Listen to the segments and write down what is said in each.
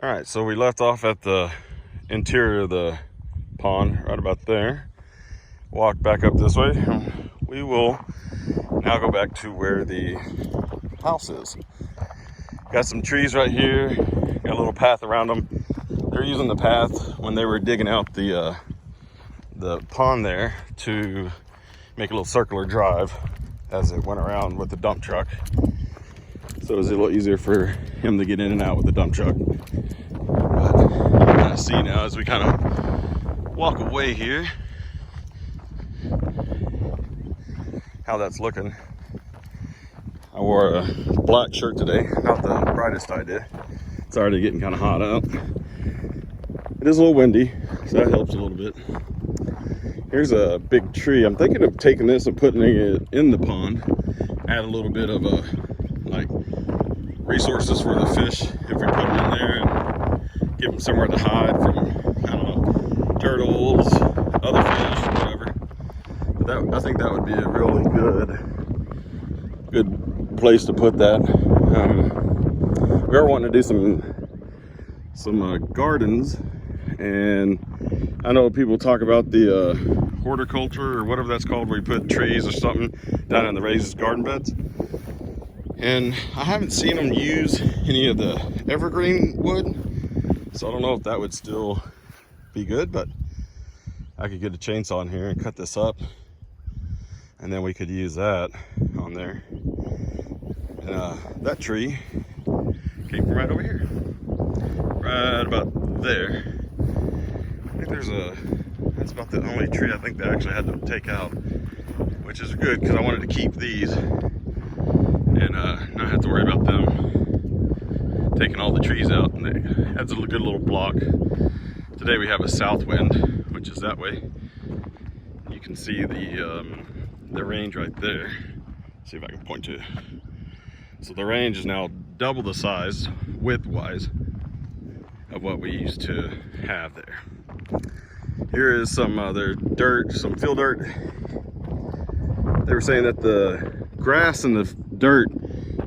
All right, so we left off at the interior of the pond, right about there. Walk back up this way. We will now go back to where the house is. Got some trees right here. Got a little path around them. They're using the path when they were digging out the pond there to make a little circular drive as it went around with the dump truck. So it was a little easier for him to get in and out with the dump truck. But you can kind of see now as we kind of walk away here how that's looking. I wore a black shirt today, not the brightest I did. It's already getting kind of hot out. It is a little windy, so that helps a little bit. Here's a big tree. I'm thinking of taking this and putting it in the pond. Add a little bit of like resources for the fish if we put them in there and give them somewhere to hide from, I don't know, turtles, other fish, whatever. But I think that would be a really good place to put that. We are wanting to do some gardens, and I know people talk about the horticulture or whatever that's called, where you put trees or something down in the raised garden beds. And I haven't seen them use any of the evergreen wood, so I don't know if that would still be good, but I could get a chainsaw in here and cut this up, and then we could use that on there. And that tree came from right over here, right about there. I think that's about the only tree I think they actually had to take out, which is good because I wanted to keep these and not have to worry about them taking all the trees out. And it adds a good little block. Today we have a south wind, which is that way. You can see the range right there. See if I can point to it. So the range is now double the size, width-wise, of what we used to have there. Here is some other dirt, some field dirt. They were saying that the grass and the dirt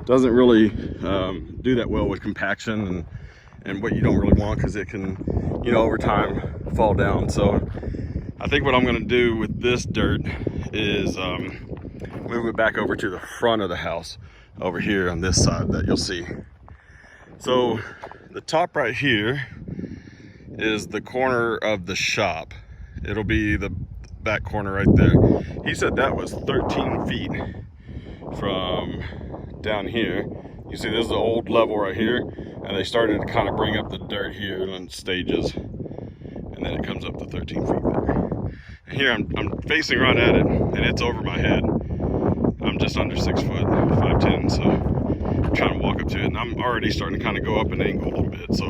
doesn't really do that well with compaction and what you don't really want, because it can, over time fall down. So I think what I'm going to do with this dirt is move it back over to the front of the house over here on this side that you'll see. So the top right here is the corner of the shop. It'll be the back corner right there. He said that was 13 feet from down here. You see, this is the old level right here, and they started to kind of bring up the dirt here in stages, and then it comes up to 13 feet there. And here I'm facing right at it, and it's over my head. I'm just under 6 foot, 5'10", so I'm trying to walk up to it, and I'm already starting to kind of go up an angle a little bit, so,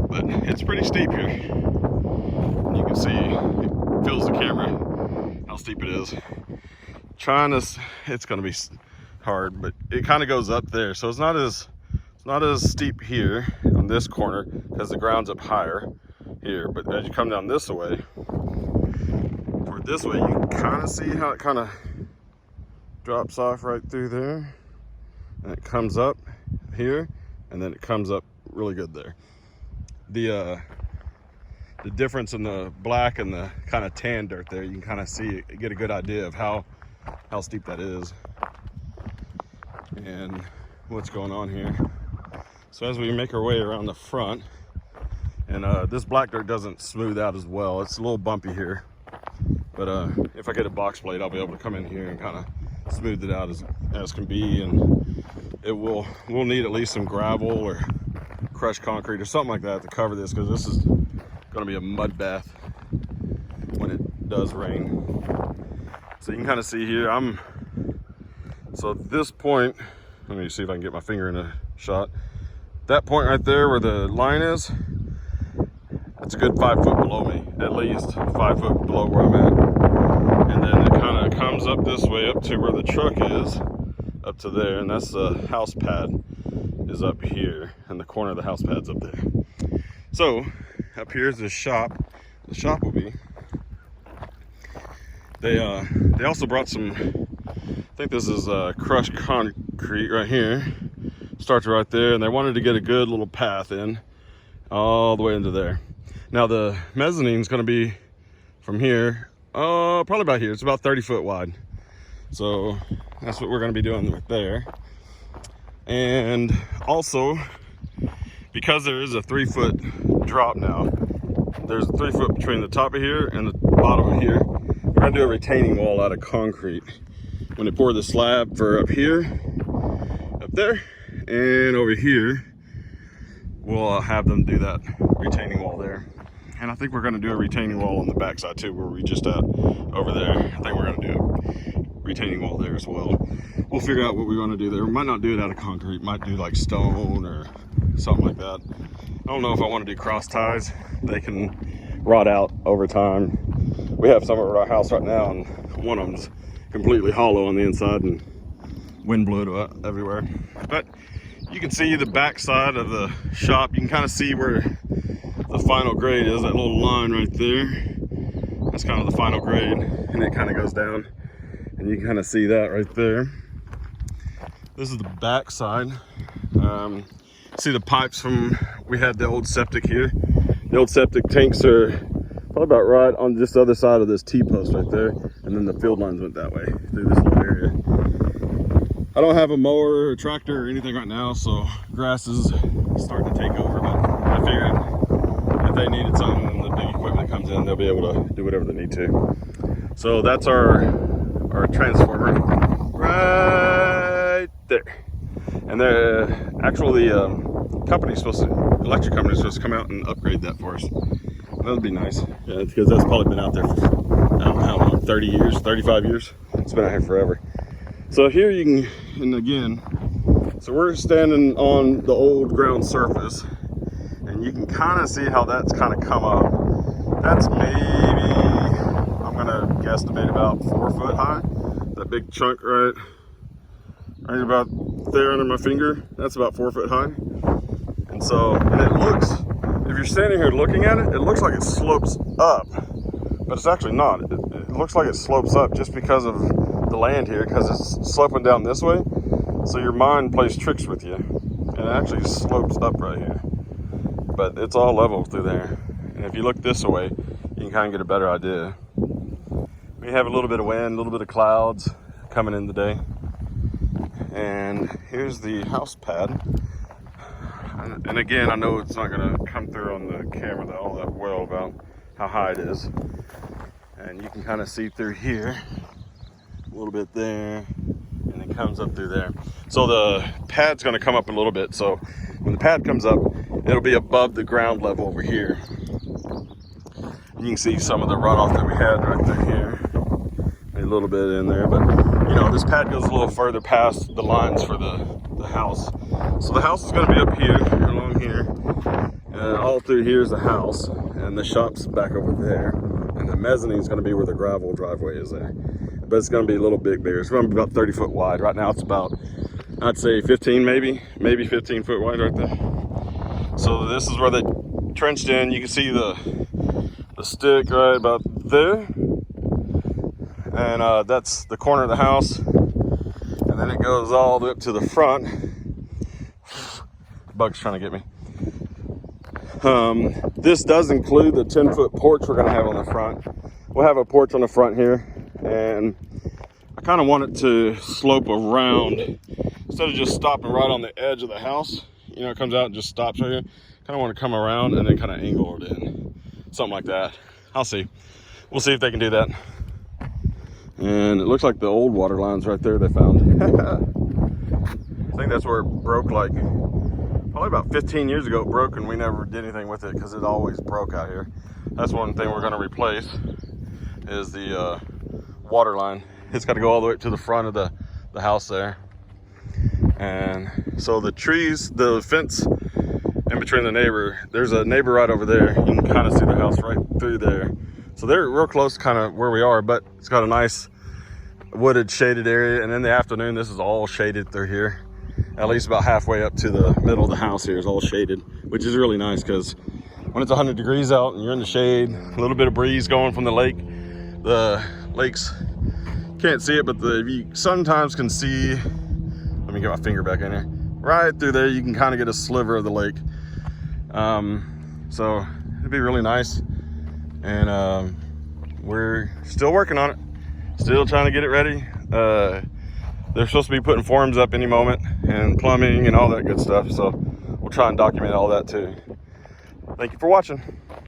but it's pretty steep here. You can see it fills the camera how steep it is. It's gonna be hard, but it kind of goes up there, so it's not as steep here on this corner because the ground's up higher here. But as you come down this way, toward this way, you can kind of see how it kind of drops off right through there, and it comes up here, and then it comes up really good there. The difference in the black and the kind of tan dirt there, you can kind of see, get a good idea of how steep that is and what's going on here. So as we make our way around the front, and this black dirt doesn't smooth out as well, it's a little bumpy here, but if I get a box blade, I'll be able to come in here and kind of smooth it out as can be. And we'll need at least some gravel or crushed concrete or something like that to cover this, because this is going to be a mud bath when it does rain. So you can kind of see here, so at this point, let me see if I can get my finger in a shot. That point right there where the line is, it's a good 5 foot below me, at least 5 foot below where I'm at. And then it kind of comes up this way up to where the truck is, up to there, and that's the house pad is up here, and the corner of the house pad's up there. So up here is the shop. The shop will be. They also brought some, I think this is crushed concrete right here. Starts right there, and they wanted to get a good little path in all the way into there. Now the mezzanine is going to be from here, probably about here. It's about 30 foot wide. So that's what we're going to be doing right there. And also, because there is a 3 foot drop now, there's a 3 foot between the top of here and the bottom of here. We're going to do a retaining wall out of concrete. When they pour the slab for up here, up there, and over here, we'll have them do that retaining wall there. And I think we're going to do a retaining wall on the backside too, where we just at over there. I think we're going to do a retaining wall there as well. We'll figure out what we want to do there. We might not do it out of concrete, might do like stone or something like that. I don't know if I want to do cross ties. They can rot out over time. We have some at our house right now, and one of them's completely hollow on the inside and wind blew it everywhere. But you can see the back side of the shop. You can kind of see where the final grade is, that little line right there. That's kind of the final grade, and it kind of goes down, and you can kind of see that right there. This is the back side. See the pipes from, we had the old septic here. The old septic tanks are probably about right on just the other side of this T-post right there, and then the field lines went that way through this little area. I don't have a mower or tractor or anything right now, so grass is starting to take over, but I figured if they needed something and the big equipment comes in, they'll be able to do whatever they need to. So that's our transformer right there. And the electric company's supposed to come out and upgrade that for us. That would be nice. Yeah, because that's probably been out there for, I don't know how long, 30 years, 35 years. It's been out here forever. So here you can, and again, so we're standing on the old ground surface, and you can kind of see how that's kind of come up. That's maybe, I'm gonna guesstimate about 4 foot high. That big chunk right about there under my finger, that's about 4 foot high. And so, and it looks, if you're standing here looking at it, it looks like it slopes up, but it's actually not. It looks like it slopes up just because of the land here, because it's sloping down this way. So your mind plays tricks with you, and it actually slopes up right here. But it's all level through there. And if you look this way, you can kind of get a better idea. We have a little bit of wind, a little bit of clouds coming in today. And here's the house pad. And again, I know it's not gonna come through on the camera all that well about how high it is. And you can kind of see through here, a little bit there, and it comes up through there. So the pad's gonna come up a little bit. So when the pad comes up, it'll be above the ground level over here. And you can see some of the runoff that we had right through here. A little bit in there, but you know, this pad goes a little further past the lines for the house. So the house is going to be up here, along here, and all through here is the house, and the shop's back over there, and the mezzanine is going to be where the gravel driveway is there. But it's going to be a little bit bigger. It's going to be about 30 foot wide. Right now it's about, I'd say 15 maybe 15 foot wide right there. So this is where they trenched in. You can see the stick right about there. And that's the corner of the house, and then it goes all the way up to the front. The bug's trying to get me. This does include the 10-foot porch we're going to have on the front. We'll have a porch on the front here, and I kind of want it to slope around instead of just stopping right on the edge of the house. You know, it comes out and just stops right here. Kind of want to come around and then kind of angle it in, something like that. I'll see. We'll see if they can do that. And it looks like the old water line's right there they found. I think that's where it broke, like probably about 15 years ago it broke, and we never did anything with it because it always broke out here. That's one thing we're going to replace is the water line. It's got to go all the way to the front of the house there. And so the trees, the fence in between the neighbor, there's a neighbor right over there. You can kind of see the house right through there. So they're real close kind of where we are, but it's got a nice wooded shaded area. And in the afternoon, this is all shaded through here. At least about halfway up to the middle of the house here is all shaded, which is really nice because when it's 100 degrees out and you're in the shade, a little bit of breeze going from the lakes, can't see it, but you sometimes can see, let me get my finger back in here, right through there, you can kind of get a sliver of the lake. So it'd be really nice. And we're still working on it, still trying to get it ready. They're supposed to be putting forms up any moment, and plumbing and all that good stuff. So we'll try and document all that too. Thank you for watching.